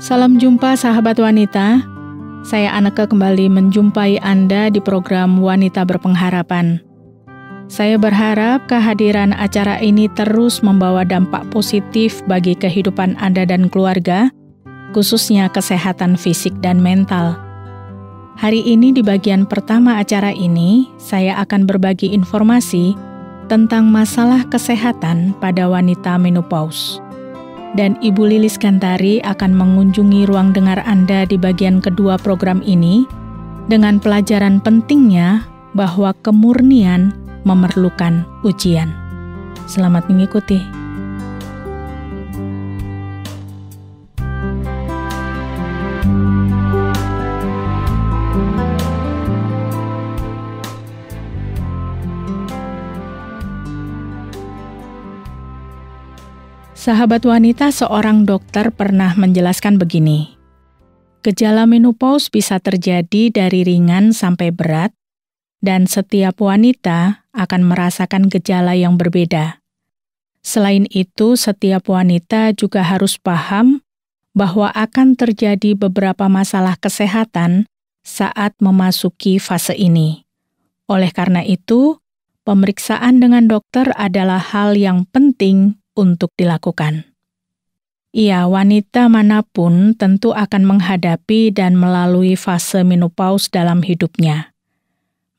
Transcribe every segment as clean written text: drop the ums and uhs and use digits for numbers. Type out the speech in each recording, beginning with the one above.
Salam jumpa sahabat wanita, saya Anneke kembali menjumpai Anda di program Wanita Berpengharapan. Saya berharap kehadiran acara ini terus membawa dampak positif bagi kehidupan Anda dan keluarga, khususnya kesehatan fisik dan mental. Hari ini di bagian pertama acara ini, saya akan berbagi informasi tentang masalah kesehatan pada wanita menopause. Dan Ibu Lilis Gantari akan mengunjungi ruang dengar Anda di bagian kedua program ini dengan pelajaran pentingnya bahwa kemurnian memerlukan ujian. Selamat mengikuti. Sahabat wanita, seorang dokter pernah menjelaskan begini. Gejala menopause bisa terjadi dari ringan sampai berat, dan setiap wanita akan merasakan gejala yang berbeda. Selain itu, setiap wanita juga harus paham bahwa akan terjadi beberapa masalah kesehatan saat memasuki fase ini. Oleh karena itu, pemeriksaan dengan dokter adalah hal yang penting untuk dilakukan. Iya, wanita manapun tentu akan menghadapi dan melalui fase menopause dalam hidupnya.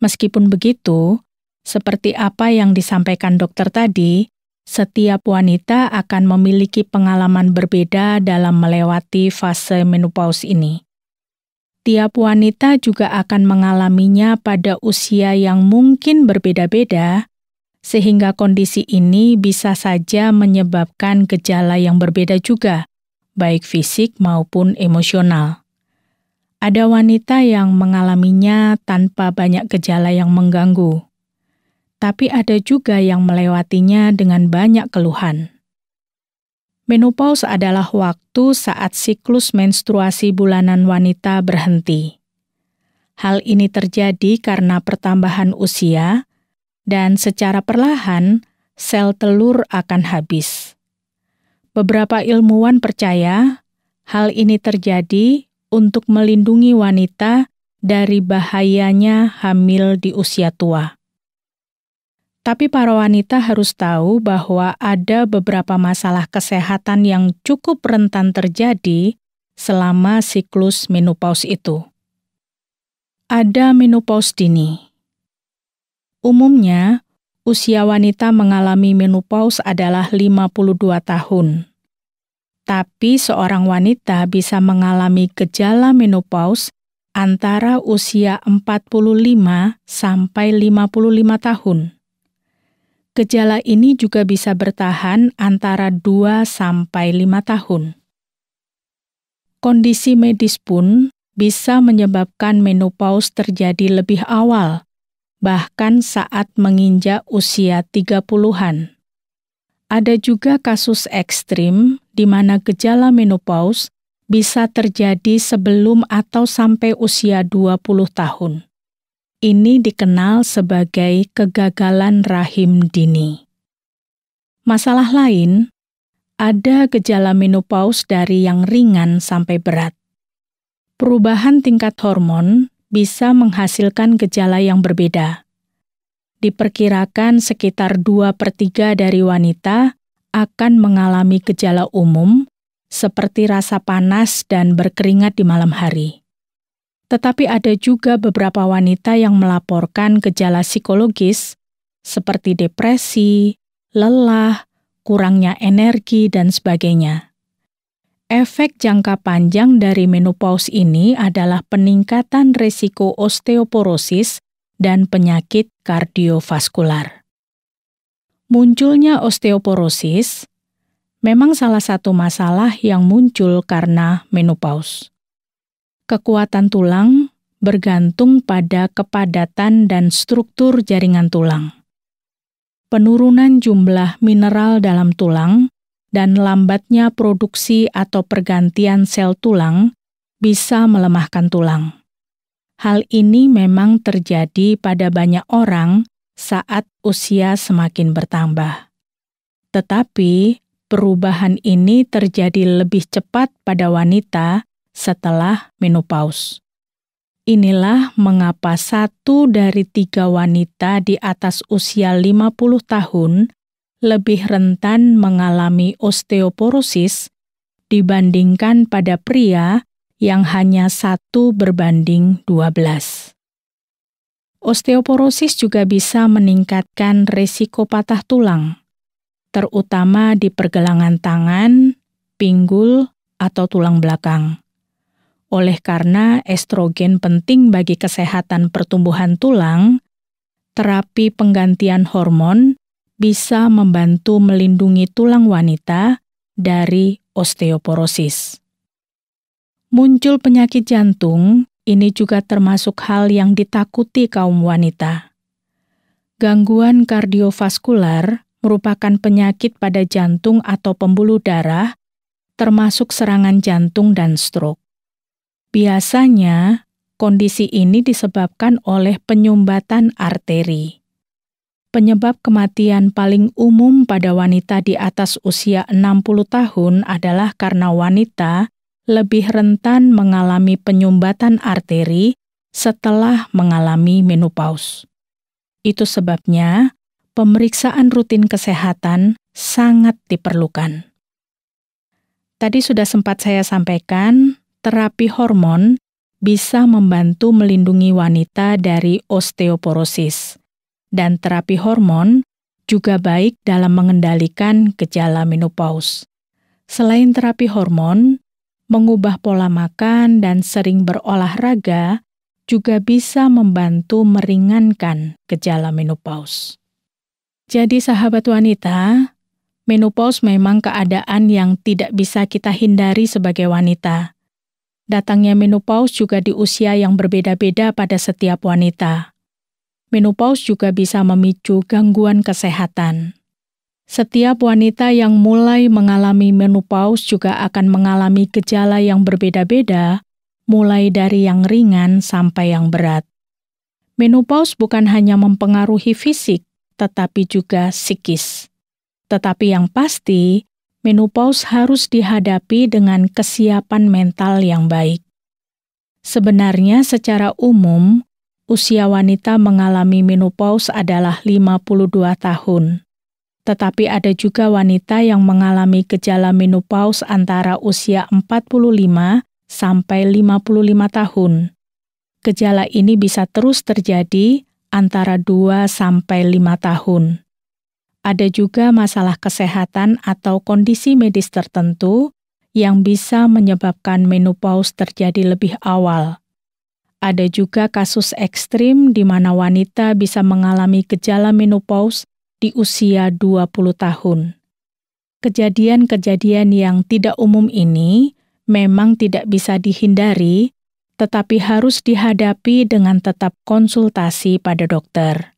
Meskipun begitu, seperti apa yang disampaikan dokter tadi, setiap wanita akan memiliki pengalaman berbeda dalam melewati fase menopause ini. Tiap wanita juga akan mengalaminya pada usia yang mungkin berbeda-beda, sehingga kondisi ini bisa saja menyebabkan gejala yang berbeda juga, baik fisik maupun emosional. Ada wanita yang mengalaminya tanpa banyak gejala yang mengganggu, tapi ada juga yang melewatinya dengan banyak keluhan. Menopause adalah waktu saat siklus menstruasi bulanan wanita berhenti. Hal ini terjadi karena pertambahan usia, dan secara perlahan, sel telur akan habis. Beberapa ilmuwan percaya hal ini terjadi untuk melindungi wanita dari bahayanya hamil di usia tua. Tapi para wanita harus tahu bahwa ada beberapa masalah kesehatan yang cukup rentan terjadi selama siklus menopause itu. Ada menopause dini. Umumnya, usia wanita mengalami menopause adalah 52 tahun. Tapi seorang wanita bisa mengalami gejala menopause antara usia 45 sampai 55 tahun. Gejala ini juga bisa bertahan antara 2 sampai 5 tahun. Kondisi medis pun bisa menyebabkan menopause terjadi lebih awal, bahkan saat menginjak usia 30-an. Ada juga kasus ekstrim di mana gejala menopause bisa terjadi sebelum atau sampai usia 20 tahun. Ini dikenal sebagai kegagalan rahim dini. Masalah lain, ada gejala menopause dari yang ringan sampai berat. Perubahan tingkat hormon bisa menghasilkan gejala yang berbeda. Diperkirakan sekitar 2/3 dari wanita akan mengalami gejala umum, seperti rasa panas dan berkeringat di malam hari. Tetapi ada juga beberapa wanita yang melaporkan gejala psikologis, seperti depresi, lelah, kurangnya energi, dan sebagainya. Efek jangka panjang dari menopause ini adalah peningkatan risiko osteoporosis dan penyakit kardiovaskular. Munculnya osteoporosis memang salah satu masalah yang muncul karena menopause. Kekuatan tulang bergantung pada kepadatan dan struktur jaringan tulang. Penurunan jumlah mineral dalam tulang dan lambatnya produksi atau pergantian sel tulang bisa melemahkan tulang. Hal ini memang terjadi pada banyak orang saat usia semakin bertambah. Tetapi, perubahan ini terjadi lebih cepat pada wanita setelah menopause. Inilah mengapa 1 dari 3 wanita di atas usia 50 tahun lebih rentan mengalami osteoporosis dibandingkan pada pria yang hanya 1:12. Osteoporosis juga bisa meningkatkan risiko patah tulang, terutama di pergelangan tangan, pinggul, atau tulang belakang. Oleh karena estrogen penting bagi kesehatan pertumbuhan tulang, terapi penggantian hormon bisa membantu melindungi tulang wanita dari osteoporosis. Muncul penyakit jantung, ini juga termasuk hal yang ditakuti kaum wanita. Gangguan kardiovaskular merupakan penyakit pada jantung atau pembuluh darah, termasuk serangan jantung dan stroke. Biasanya, kondisi ini disebabkan oleh penyumbatan arteri. Penyebab kematian paling umum pada wanita di atas usia 60 tahun adalah karena wanita lebih rentan mengalami penyumbatan arteri setelah mengalami menopause. Itu sebabnya pemeriksaan rutin kesehatan sangat diperlukan. Tadi sudah sempat saya sampaikan, terapi hormon bisa membantu melindungi wanita dari osteoporosis, dan terapi hormon juga baik dalam mengendalikan gejala menopause. Selain terapi hormon, mengubah pola makan dan sering berolahraga juga bisa membantu meringankan gejala menopause. Jadi sahabat wanita, menopause memang keadaan yang tidak bisa kita hindari sebagai wanita. Datangnya menopause juga di usia yang berbeda-beda pada setiap wanita. Menopause juga bisa memicu gangguan kesehatan. Setiap wanita yang mulai mengalami menopause juga akan mengalami gejala yang berbeda-beda, mulai dari yang ringan sampai yang berat. Menopause bukan hanya mempengaruhi fisik, tetapi juga psikis. Tetapi yang pasti, menopause harus dihadapi dengan kesiapan mental yang baik. Sebenarnya secara umum, usia wanita mengalami menopause adalah 52 tahun. Tetapi ada juga wanita yang mengalami gejala menopause antara usia 45 sampai 55 tahun. Gejala ini bisa terus terjadi antara 2 sampai 5 tahun. Ada juga masalah kesehatan atau kondisi medis tertentu yang bisa menyebabkan menopause terjadi lebih awal. Ada juga kasus ekstrim di mana wanita bisa mengalami gejala menopause di usia 20 tahun. Kejadian-kejadian yang tidak umum ini memang tidak bisa dihindari, tetapi harus dihadapi dengan tetap konsultasi pada dokter.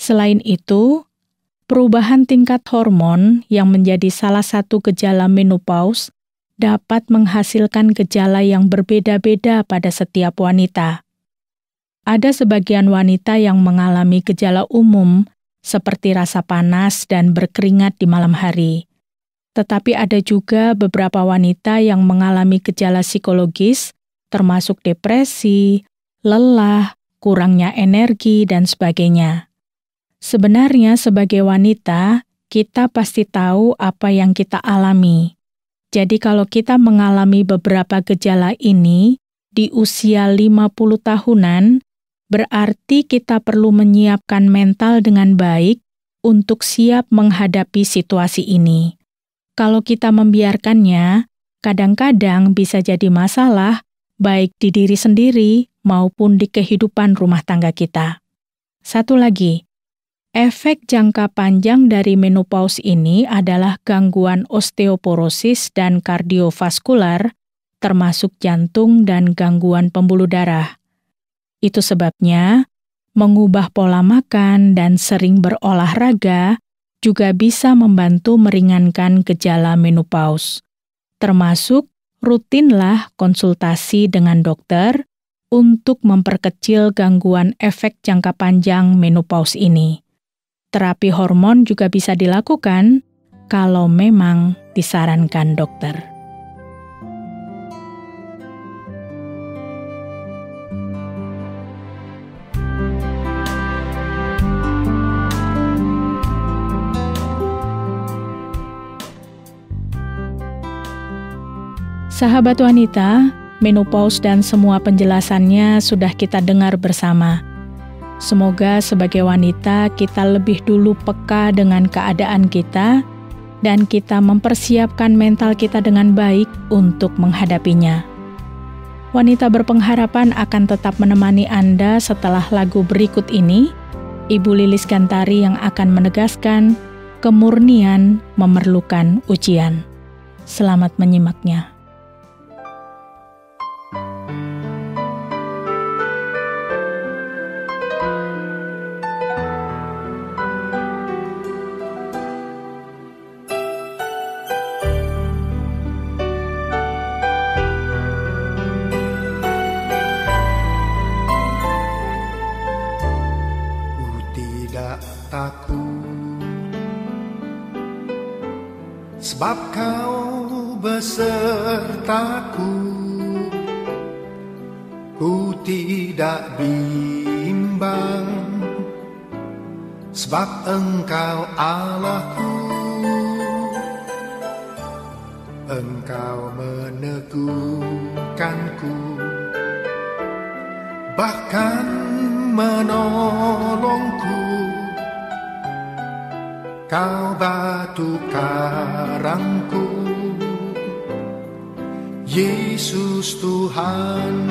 Selain itu, perubahan tingkat hormon yang menjadi salah satu gejala menopause dapat menghasilkan gejala yang berbeda-beda pada setiap wanita. Ada sebagian wanita yang mengalami gejala umum seperti rasa panas dan berkeringat di malam hari. Tetapi ada juga beberapa wanita yang mengalami gejala psikologis, termasuk depresi, lelah, kurangnya energi, dan sebagainya. Sebenarnya sebagai wanita, kita pasti tahu apa yang kita alami. Jadi kalau kita mengalami beberapa gejala ini di usia 50 tahunan, berarti kita perlu menyiapkan mental dengan baik untuk siap menghadapi situasi ini. Kalau kita membiarkannya, kadang-kadang bisa jadi masalah baik di diri sendiri maupun di kehidupan rumah tangga kita. Satu lagi, efek jangka panjang dari menopause ini adalah gangguan osteoporosis dan kardiovaskular, termasuk jantung dan gangguan pembuluh darah. Itu sebabnya, mengubah pola makan dan sering berolahraga juga bisa membantu meringankan gejala menopause. Termasuk, rutinlah konsultasi dengan dokter untuk memperkecil gangguan efek jangka panjang menopause ini. Terapi hormon juga bisa dilakukan kalau memang disarankan dokter. Sahabat wanita, menopause dan semua penjelasannya sudah kita dengar bersama. Semoga sebagai wanita kita lebih dulu peka dengan keadaan kita dan kita mempersiapkan mental kita dengan baik untuk menghadapinya. Wanita berpengharapan akan tetap menemani Anda setelah lagu berikut ini, Ibu Lilis Gantari yang akan menegaskan kemurnian memerlukan ujian. Selamat menyimaknya. Sebab kau besertaku, ku tidak bimbang. Sebab engkau Allahku, engkau meneguhkanku, bahkan menolongku. Kau batu karangku, Yesus Tuhan.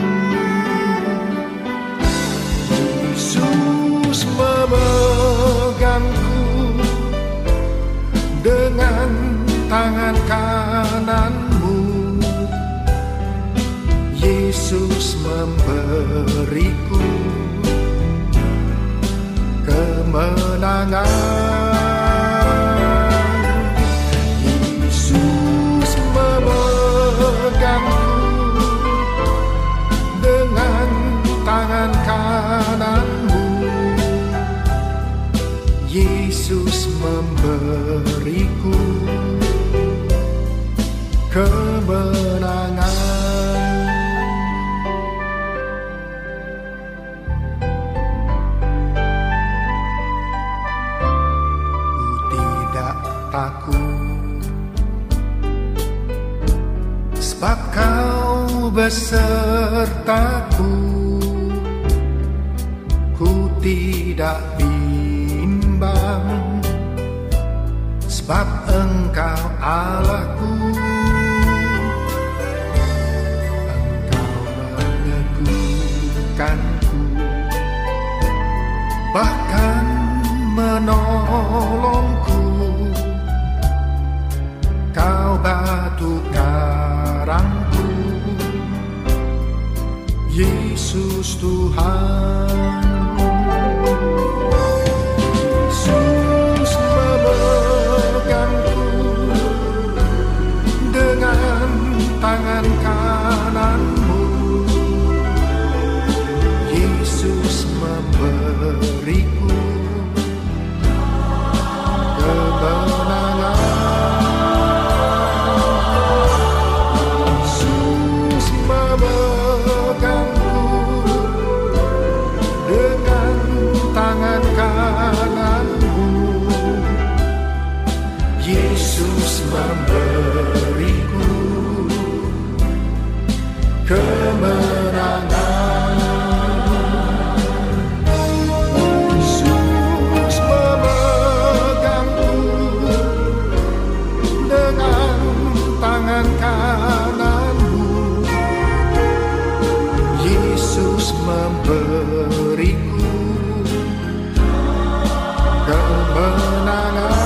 Yesus memegangku dengan tangan kananmu. Yesus memberiku kemenangan. Dengan tangan kananmu, Yesus memberiku kemenangan. Ku tidak takut, sebab kau besertaku, ku tidak bimbang. Sebab engkau Allahku, engkau meneguhkanku, bahkan menolongku. Kau batu karangku, Yesus Tuhan. Yesus memegangku dengan tangan kananmu. Yesus memberiku kemenangan. Yesus memberiku kemenangan. Yesus memegangku dengan tangan kananmu. Yesus memberiku kemenangan.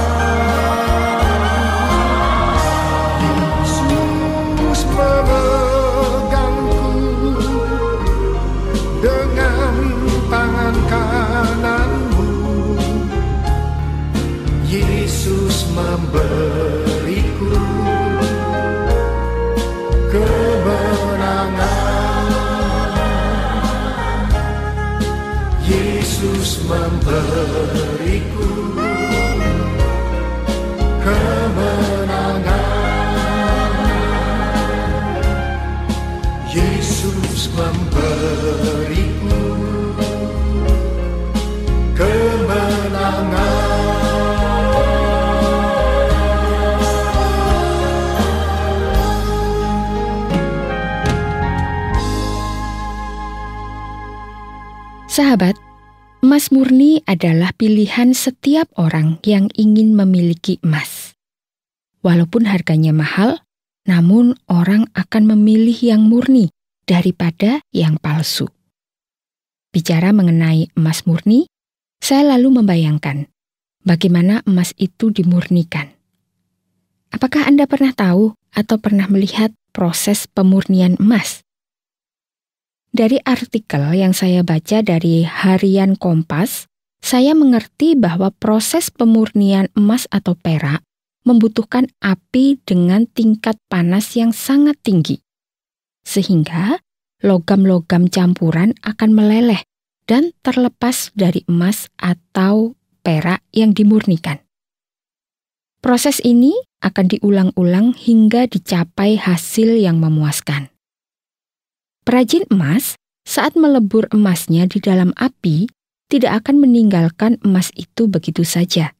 Yesus memberiku kemenangan. Yesus memberiku Yesus memberiku kemenangan. Sahabat, emas murni adalah pilihan setiap orang yang ingin memiliki emas. Walaupun harganya mahal, namun orang akan memilih yang murni daripada yang palsu. Bicara mengenai emas murni, saya lalu membayangkan bagaimana emas itu dimurnikan. Apakah Anda pernah tahu atau pernah melihat proses pemurnian emas? Dari artikel yang saya baca dari Harian Kompas, saya mengerti bahwa proses pemurnian emas atau perak membutuhkan api dengan tingkat panas yang sangat tinggi, sehingga logam-logam campuran akan meleleh dan terlepas dari emas atau perak yang dimurnikan. Proses ini akan diulang-ulang hingga dicapai hasil yang memuaskan. Perajin emas saat melebur emasnya di dalam api tidak akan meninggalkan emas itu begitu saja,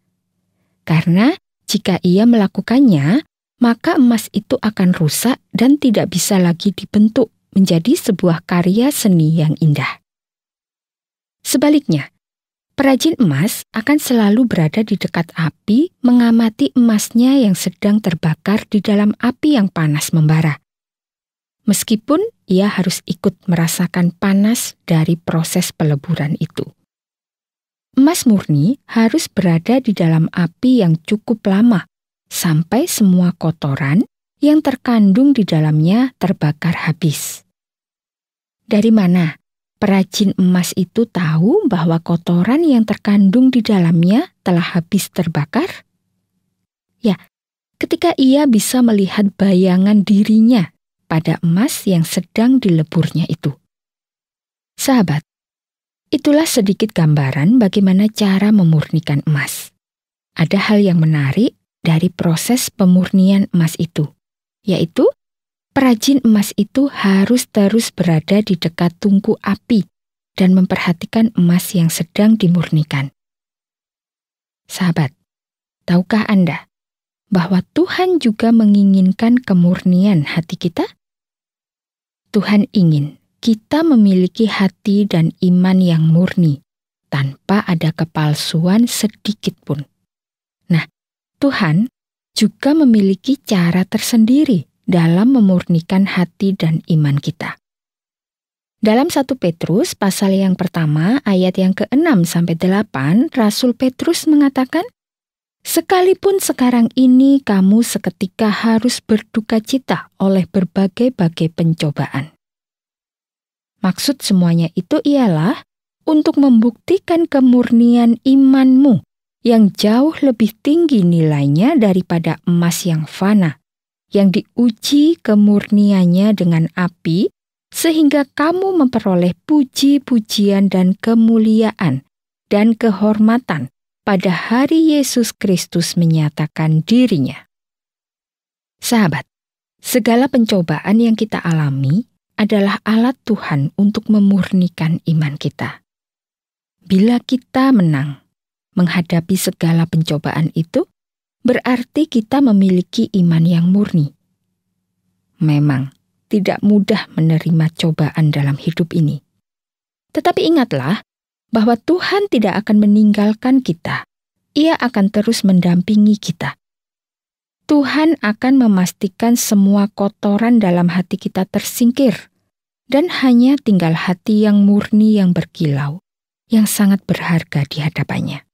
karena jika ia melakukannya, maka emas itu akan rusak dan tidak bisa lagi dibentuk menjadi sebuah karya seni yang indah. Sebaliknya, perajin emas akan selalu berada di dekat api mengamati emasnya yang sedang terbakar di dalam api yang panas membara. Meskipun ia harus ikut merasakan panas dari proses peleburan itu. Emas murni harus berada di dalam api yang cukup lama, sampai semua kotoran yang terkandung di dalamnya terbakar habis. Dari mana perajin emas itu tahu bahwa kotoran yang terkandung di dalamnya telah habis terbakar? Ya, ketika ia bisa melihat bayangan dirinya pada emas yang sedang dileburnya itu. Sahabat, itulah sedikit gambaran bagaimana cara memurnikan emas. Ada hal yang menarik dari proses pemurnian emas itu, yaitu perajin emas itu harus terus berada di dekat tungku api dan memperhatikan emas yang sedang dimurnikan. Sahabat, tahukah Anda bahwa Tuhan juga menginginkan kemurnian hati kita? Tuhan ingin kita memiliki hati dan iman yang murni, tanpa ada kepalsuan sedikit pun. Nah, Tuhan juga memiliki cara tersendiri dalam memurnikan hati dan iman kita. Dalam 1 Petrus pasal yang pertama ayat yang ke-6-8, Rasul Petrus mengatakan, "Sekalipun sekarang ini kamu seketika harus berduka cita oleh berbagai-bagai pencobaan." Maksud semuanya itu ialah untuk membuktikan kemurnian imanmu yang jauh lebih tinggi nilainya daripada emas yang fana, yang diuji kemurniannya dengan api, sehingga kamu memperoleh puji-pujian dan kemuliaan dan kehormatan pada hari Yesus Kristus menyatakan dirinya. Sahabat, segala pencobaan yang kita alami adalah alat Tuhan untuk memurnikan iman kita. Bila kita menang menghadapi segala pencobaan itu, berarti kita memiliki iman yang murni. Memang tidak mudah menerima cobaan dalam hidup ini. Tetapi ingatlah bahwa Tuhan tidak akan meninggalkan kita. Ia akan terus mendampingi kita. Tuhan akan memastikan semua kotoran dalam hati kita tersingkir, dan hanya tinggal hati yang murni yang berkilau, yang sangat berharga di hadapannya.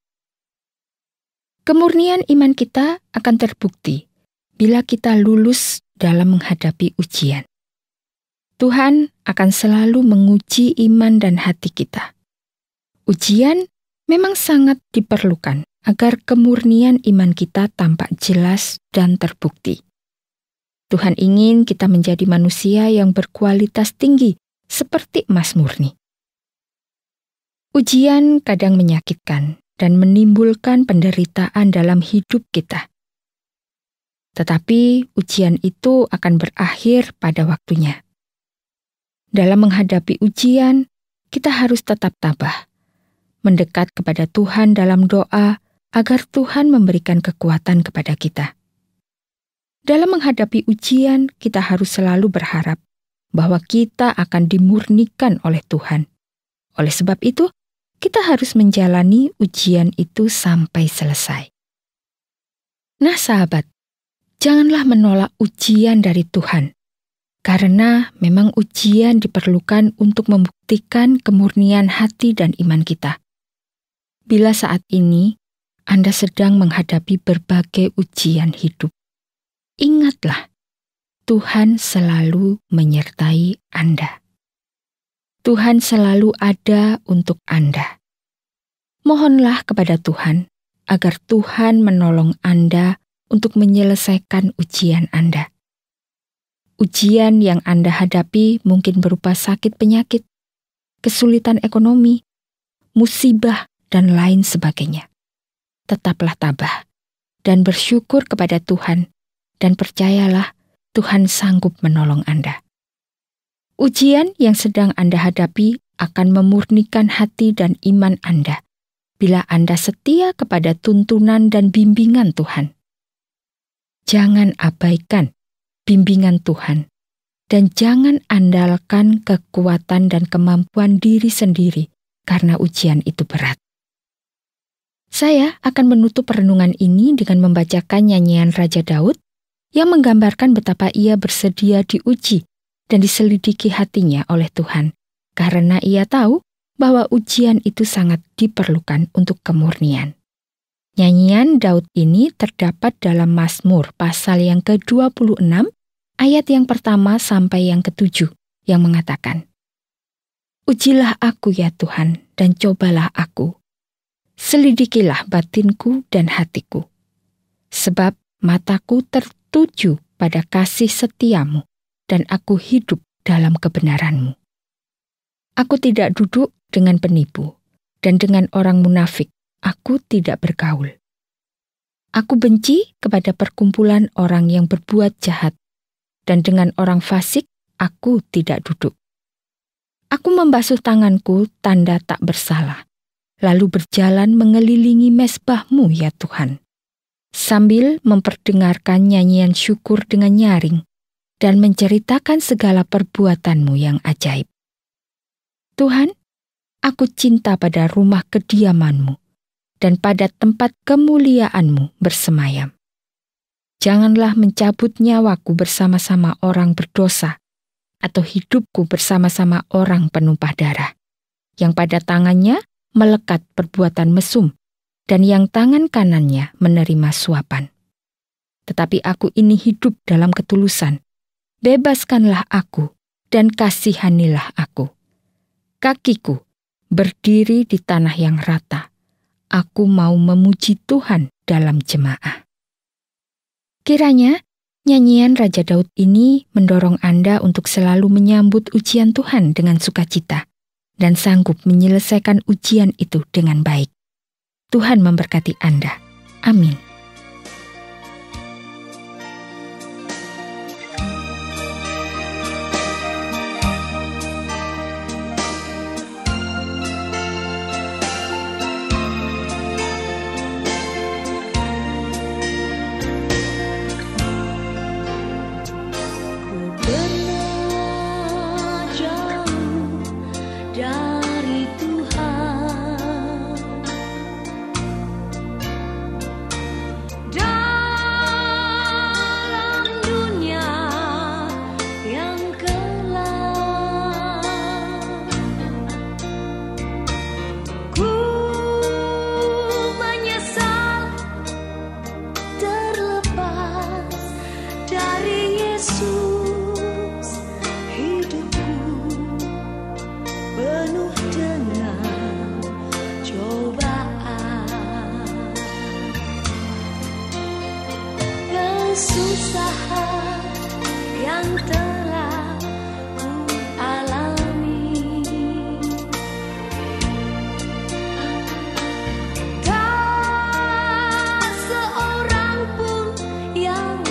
Kemurnian iman kita akan terbukti bila kita lulus dalam menghadapi ujian. Tuhan akan selalu menguji iman dan hati kita. Ujian memang sangat diperlukan agar kemurnian iman kita tampak jelas dan terbukti. Tuhan ingin kita menjadi manusia yang berkualitas tinggi seperti emas murni. Ujian kadang menyakitkan dan menimbulkan penderitaan dalam hidup kita. tetapi ujian itu akan berakhir pada waktunya. Dalam menghadapi ujian, kita harus tetap tabah, mendekat kepada Tuhan dalam doa agar Tuhan memberikan kekuatan kepada kita. Dalam menghadapi ujian, kita harus selalu berharap bahwa kita akan dimurnikan oleh Tuhan. Oleh sebab itu, kita harus menjalani ujian itu sampai selesai. Nah, sahabat, janganlah menolak ujian dari Tuhan, karena memang ujian diperlukan untuk membuktikan kemurnian hati dan iman kita. Bila saat ini Anda sedang menghadapi berbagai ujian hidup, ingatlah, Tuhan selalu menyertai Anda. Tuhan selalu ada untuk Anda. Mohonlah kepada Tuhan agar Tuhan menolong Anda untuk menyelesaikan ujian Anda. Ujian yang Anda hadapi mungkin berupa sakit penyakit, kesulitan ekonomi, musibah, dan lain sebagainya. Tetaplah tabah dan bersyukur kepada Tuhan, dan percayalah Tuhan sanggup menolong Anda. Ujian yang sedang Anda hadapi akan memurnikan hati dan iman Anda bila Anda setia kepada tuntunan dan bimbingan Tuhan. Jangan abaikan bimbingan Tuhan dan jangan andalkan kekuatan dan kemampuan diri sendiri karena ujian itu berat. Saya akan menutup renungan ini dengan membacakan nyanyian Raja Daud yang menggambarkan betapa ia bersedia diuji dan diselidiki hatinya oleh Tuhan, karena ia tahu bahwa ujian itu sangat diperlukan untuk kemurnian. Nyanyian Daud ini terdapat dalam Mazmur pasal yang ke-26, ayat yang pertama sampai yang ke-7, yang mengatakan, "Ujilah aku ya Tuhan, dan cobalah aku. Selidikilah batinku dan hatiku. Sebab mataku tertuju pada kasih setiamu, dan aku hidup dalam kebenaran-Mu. Aku tidak duduk dengan penipu, dan dengan orang munafik aku tidak bergaul. Aku benci kepada perkumpulan orang yang berbuat jahat, dan dengan orang fasik aku tidak duduk. Aku membasuh tanganku tanda tak bersalah, lalu berjalan mengelilingi mezbah-Mu ya Tuhan, sambil memperdengarkan nyanyian syukur dengan nyaring, dan menceritakan segala perbuatan-Mu yang ajaib. Tuhan, aku cinta pada rumah kediaman-Mu dan pada tempat kemuliaan-Mu bersemayam. Janganlah mencabut nyawaku bersama-sama orang berdosa, atau hidupku bersama-sama orang penumpah darah, yang pada tangannya melekat perbuatan mesum, dan yang tangan kanannya menerima suapan. Tetapi aku ini hidup dalam ketulusan. Bebaskanlah aku dan kasihanilah aku. Kakiku berdiri di tanah yang rata. Aku mau memuji Tuhan dalam jemaah." Kiranya nyanyian Raja Daud ini mendorong Anda untuk selalu menyambut ujian Tuhan dengan sukacita dan sanggup menyelesaikan ujian itu dengan baik. Tuhan memberkati Anda. Amin. kesusahan yang telah ku alami. Tak seorang pun yang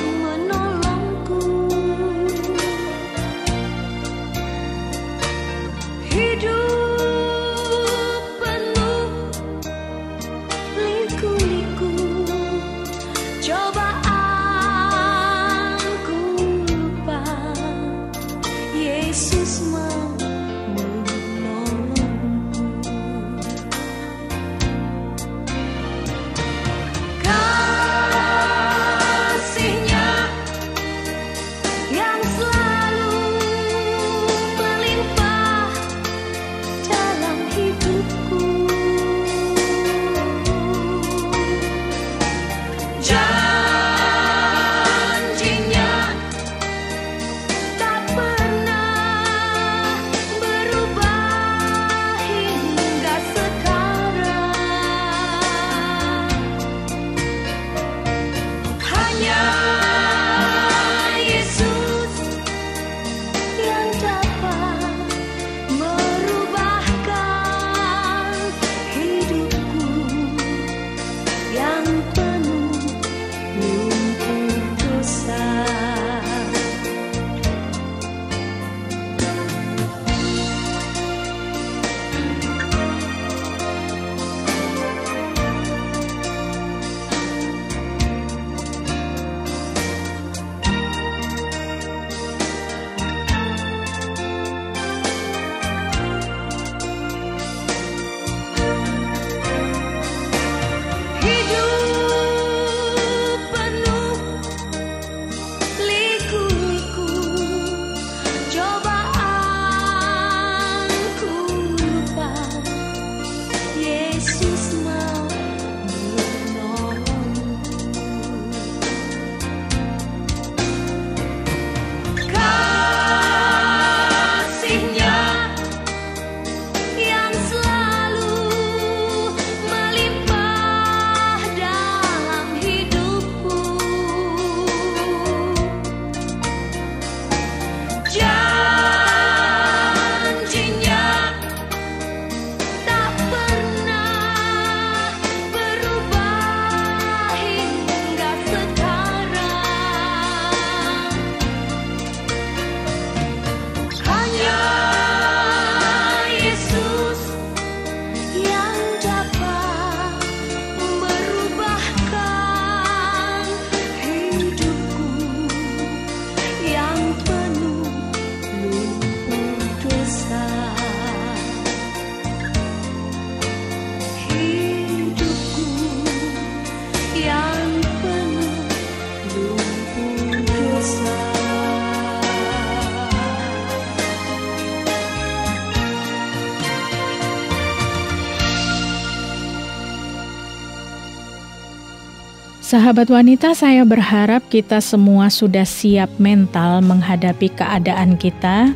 Sahabat wanita, saya berharap kita semua sudah siap mental menghadapi keadaan kita,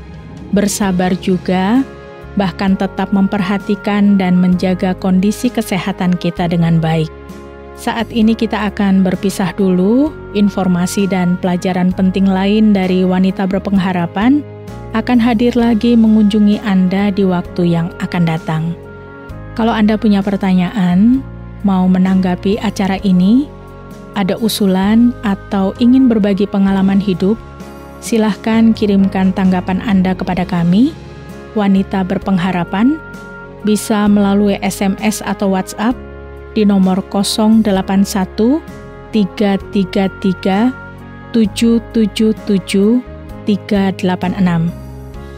bersabar juga, bahkan tetap memperhatikan dan menjaga kondisi kesehatan kita dengan baik. Saat ini kita akan berpisah dulu. Informasi dan pelajaran penting lain dari Wanita Berpengharapan akan hadir lagi mengunjungi Anda di waktu yang akan datang. Kalau Anda punya pertanyaan, mau menanggapi acara ini, ada usulan atau ingin berbagi pengalaman hidup, silahkan kirimkan tanggapan Anda kepada kami, Wanita Berpengharapan, bisa melalui SMS atau WhatsApp di nomor 081 333 777 386.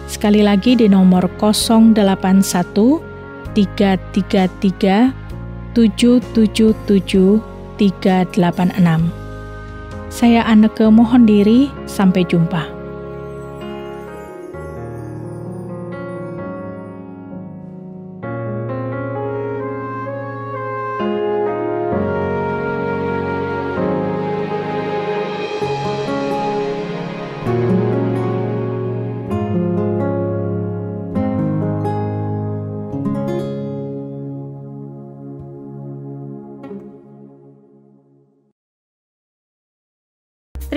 Sekali lagi di nomor 081 333 777 386. Saya Anneke mohon diri, sampai jumpa.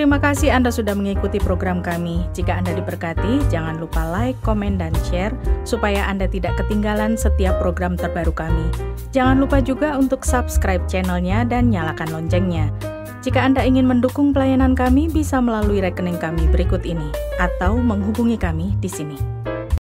Terima kasih Anda sudah mengikuti program kami. Jika Anda diberkati, jangan lupa like, komen, dan share supaya Anda tidak ketinggalan setiap program terbaru kami. Jangan lupa juga untuk subscribe channelnya dan nyalakan loncengnya. Jika Anda ingin mendukung pelayanan kami, bisa melalui rekening kami berikut ini atau menghubungi kami di sini.